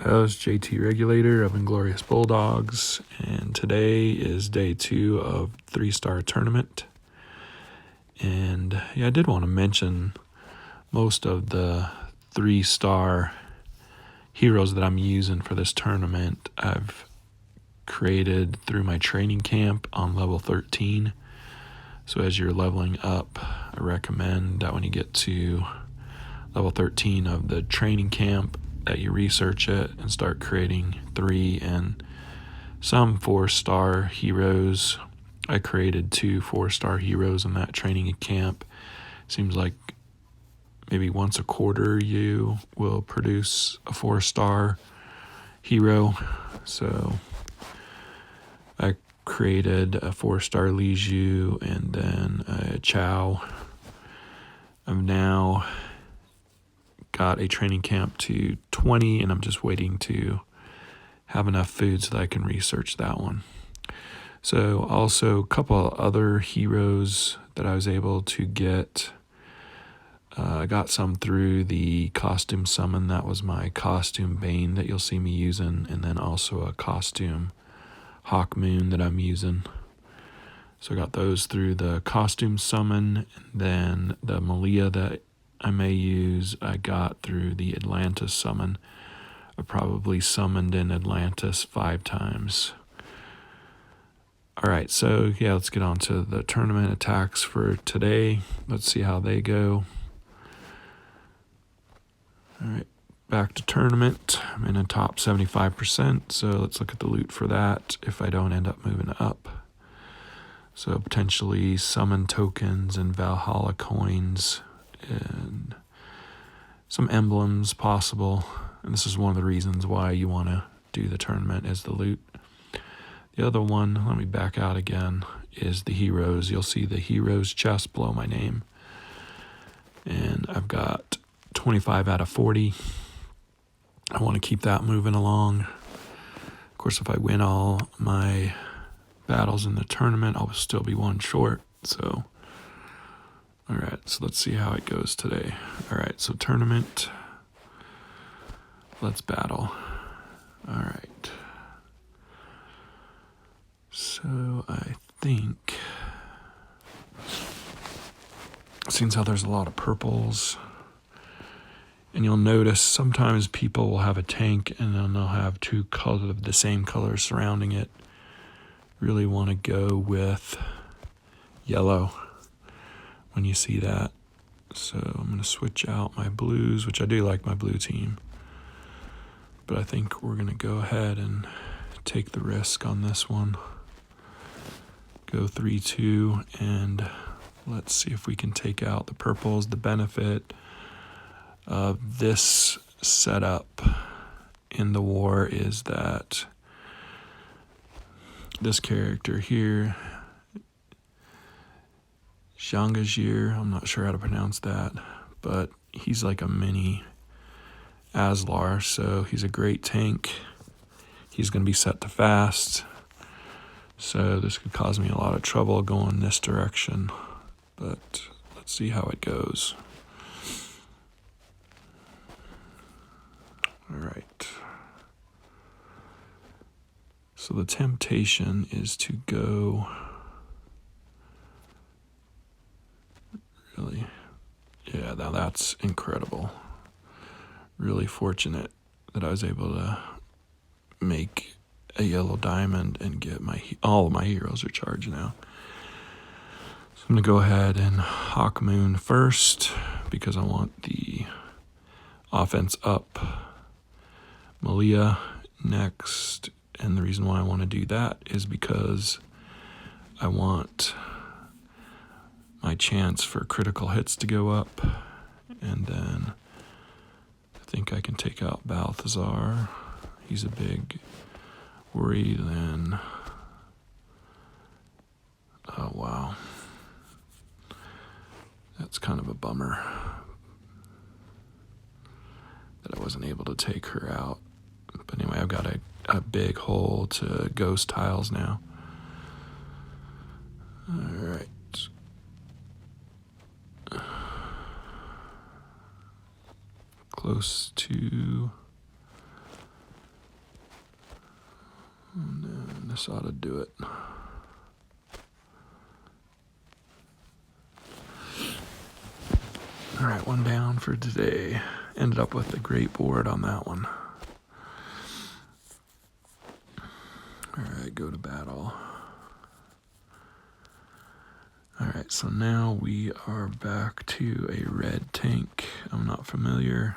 host, JT Regulator of Inglorious Bulldogs, and today is day 2 of 3-star tournament. And I did want to mention most of the 3-star heroes that I'm using for this tournament I've created through my training camp on level 13. So as you're leveling up, I recommend that when you get to level 13 of the training camp, that you research it and start creating 3 and some 4-star heroes. I created 2 4-star heroes in that training camp. Seems like maybe once a quarter you will produce a 4-star hero. So I created a 4-star Li Zhu and then a Chao. I've now got a training camp to 20, and I'm just waiting to have enough food so that I can research that one. So also a couple of other heroes that I was able to get. I got some through the costume summon. That was my costume Bane that you'll see me using, and then also a costume Hawkmoon that I'm using. So I got those through the costume summon, and then the Malia that I may use I got through the Atlantis summon. I probably summoned in Atlantis 5 times. Alright, so let's get on to the tournament attacks for today. Let's see how they go. Alright, back to tournament. I'm in a top 75%, so let's look at the loot for that if I don't end up moving up. So potentially summon tokens and Valhalla coins and some emblems possible. And this is one of the reasons why you want to do the tournament, is the loot. The other one, let me back out again, is the heroes. You'll see the heroes chest below my name. And I've got 25 out of 40. I want to keep that moving along. Of course, if I win all my battles in the tournament, I'll still be 1 short. So alright, so let's see how it goes today. Alright, so tournament. Let's battle. Alright. So I think, seeing how there's a lot of purples, and you'll notice sometimes people will have a tank and then they'll have 2 colors of the same color surrounding it. Really want to go with yellow when you see that. So I'm going to switch out my blues, which I do like my blue team. But I think we're going to go ahead and take the risk on this one. Go 3-2, and let's see if we can take out the purples. The benefit of this setup in the war is that this character here, Zhangajir, I'm not sure how to pronounce that, but he's like a mini Aslar, so he's a great tank. He's going to be set to fast, so this could cause me a lot of trouble going this direction, but let's see how it goes. Alright. So the temptation is to go really, now that's incredible. Really fortunate that I was able to make a yellow diamond and get all of my heroes are charged now. So I'm going to go ahead and Hawkmoon first because I want the offense up. Malia next, and the reason why I want to do that is because I want my chance for critical hits to go up, and then I think I can take out Balthazar. He's a big worry. Then, oh wow, that's kind of a bummer that I wasn't able to take her out. But anyway, I've got a big hole to ghost tiles now. Alright. Close to This ought to do it. All right, one down for today. Ended up with a great board on that one. All right, go to battle. All right, so now we are back to a red tank. I'm not familiar.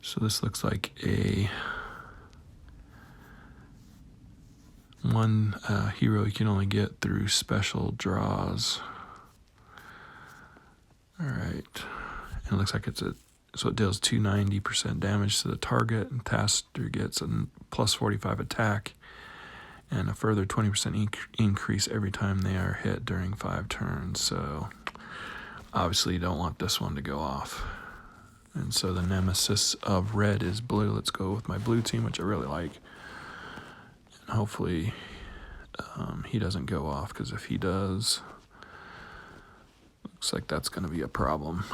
So this looks like a one hero you can only get through special draws. All right, and it looks like so it deals 290% damage to the target, and Taster gets a plus 45 attack and a further 20% increase every time they are hit during 5 turns. So obviously you don't want this one to go off. And so the nemesis of red is blue. Let's go with my blue team, which I really like. And hopefully he doesn't go off, because if he does, looks like that's going to be a problem.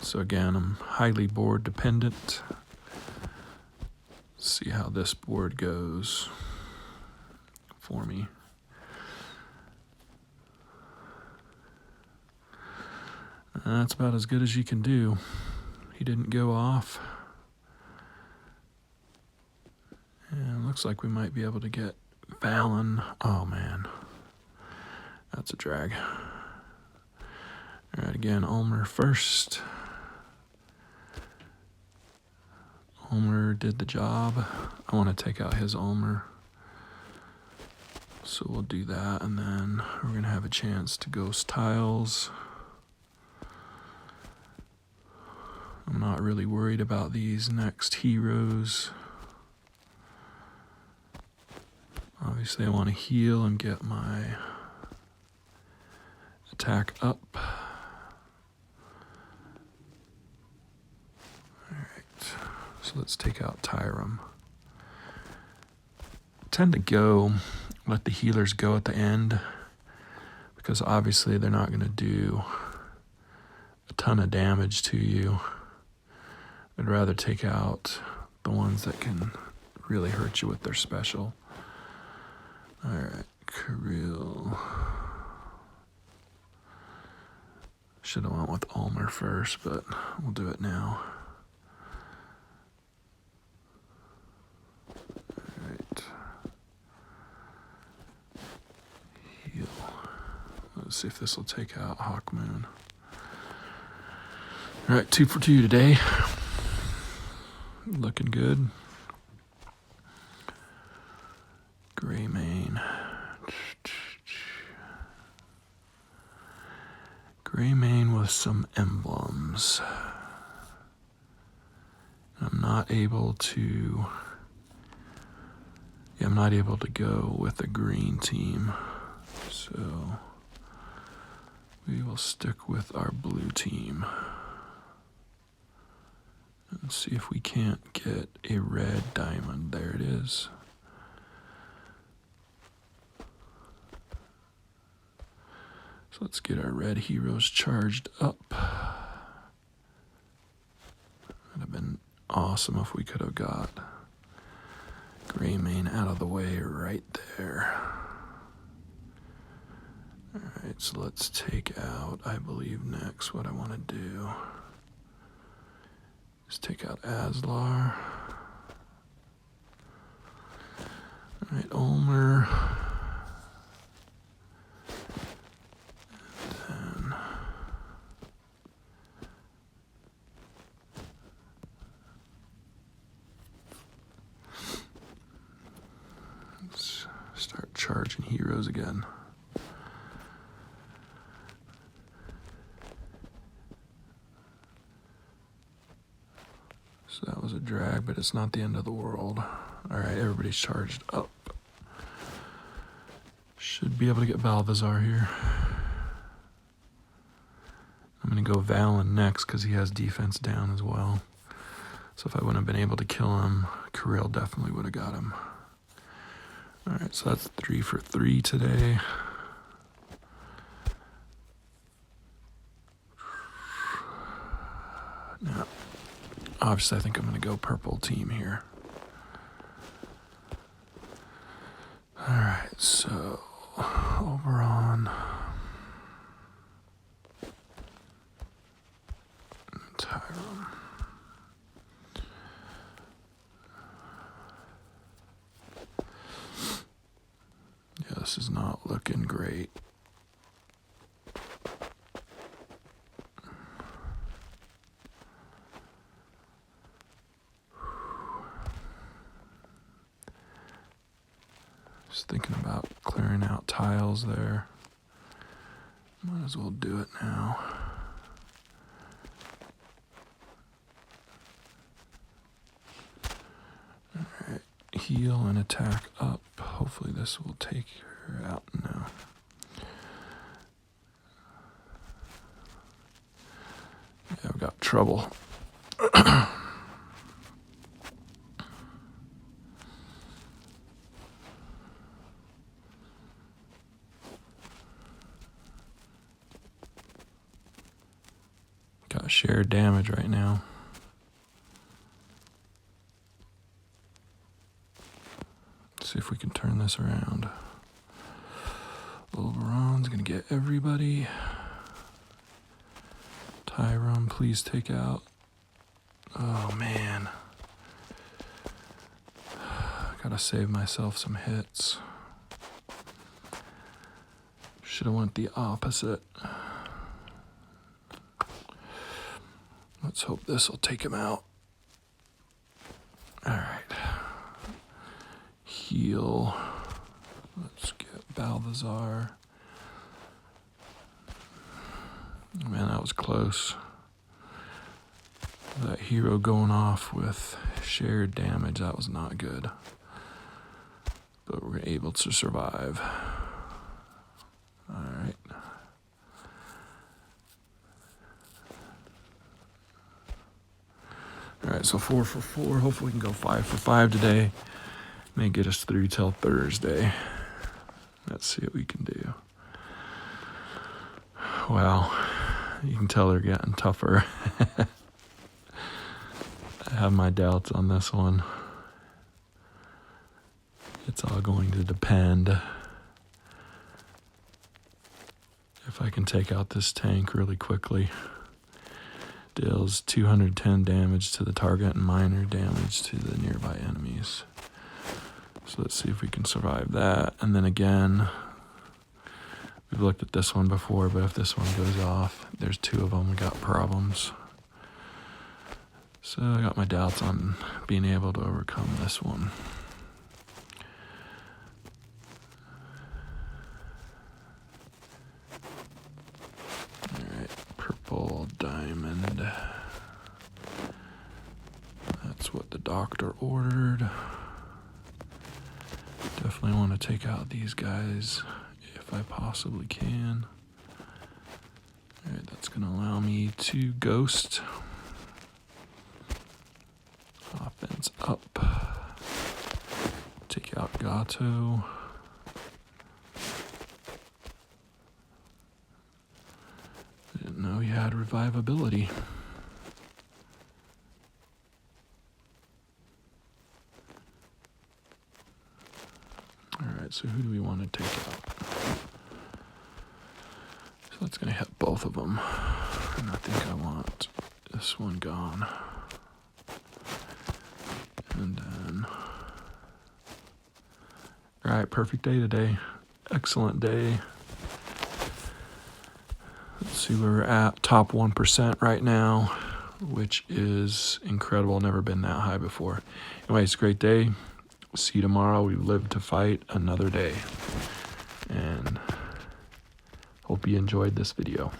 So again, I'm highly board dependent. Let's see how this board goes for me. That's about as good as you can do. He didn't go off. And it looks like we might be able to get Valen. Oh man, that's a drag. All right, again, Ulmer first. Ulmer did the job. I want to take out his Ulmer. So we'll do that, and then we're going to have a chance to ghost tiles. I'm not really worried about these next heroes. Obviously, I want to heal and get my attack up. Alright, so let's take out Tyrum. I tend to let the healers go at the end, because obviously they're not going to do a ton of damage to you. I'd rather take out the ones that can really hurt you with their special. Alright, Kirill. Should have went with Ulmer first, but we'll do it now. Alright. Heal. Let's see if this will take out Hawkmoon. Alright, 2 for 2 today. Looking good. Greymane. Greymane with some emblems. I'm not able to go with a green team. So we will stick with our blue team. And see if we can't get a red diamond. There it is. So let's get our red heroes charged up. Would have been awesome if we could have got Greymane out of the way right there. Alright, so let's take out, I believe next what I want to do. Just take out Aslar. Alright, Ulmer. And then let's start charging heroes again. So that was a drag, but it's not the end of the world. Alright, everybody's charged up. Should be able to get Balthazar here. I'm going to go Valen next because he has defense down as well. So if I wouldn't have been able to kill him, Kirill definitely would have got him. Alright, so that's 3 for 3 today. Now, obviously I think I'm going to go purple team here. Alright, so Oberon, Tyrum. Yeah, this is not looking great. Just thinking about clearing out tiles there. Might as well do it now. Alright, heal and attack up. Hopefully this will take her out now. Yeah, I've got trouble. Got shared damage right now. Let's see if we can turn this around. Oberon's gonna get everybody. Tyrum, please take out. Oh man. Gotta save myself some hits. Should have went the opposite. Let's hope this will take him out. Alright. Heal. Let's get Balthazar. Man, that was close. That hero going off with shared damage, that was not good. But we're able to survive. Alright. Alright, so 4 for 4. Hopefully we can go 5 for 5 today. May get us through till Thursday. Let's see what we can do. Well, you can tell they're getting tougher. I have my doubts on this one. It's all going to depend if I can take out this tank really quickly. Deals 210 damage to the target and minor damage to the nearby enemies. So let's see if we can survive that. And then again, we've looked at this one before, but if this one goes off, there's 2 of them, we got problems. So I got my doubts on being able to overcome this one. Alright, purple diamond. That's what the doctor ordered. Definitely want to take out these guys if I possibly can. Alright, that's going to allow me to ghost. Offense up. Take out Gato. Didn't know he had revivability. Alright, so who do we want to take out? So that's going to hit both of them. And I think I want this one gone. And then... Alright, perfect day today. Excellent day. Let's see where we're at. Top 1% right now, which is incredible. Never been that high before. Anyways, great day. See you tomorrow. We live to fight another day. And hope you enjoyed this video.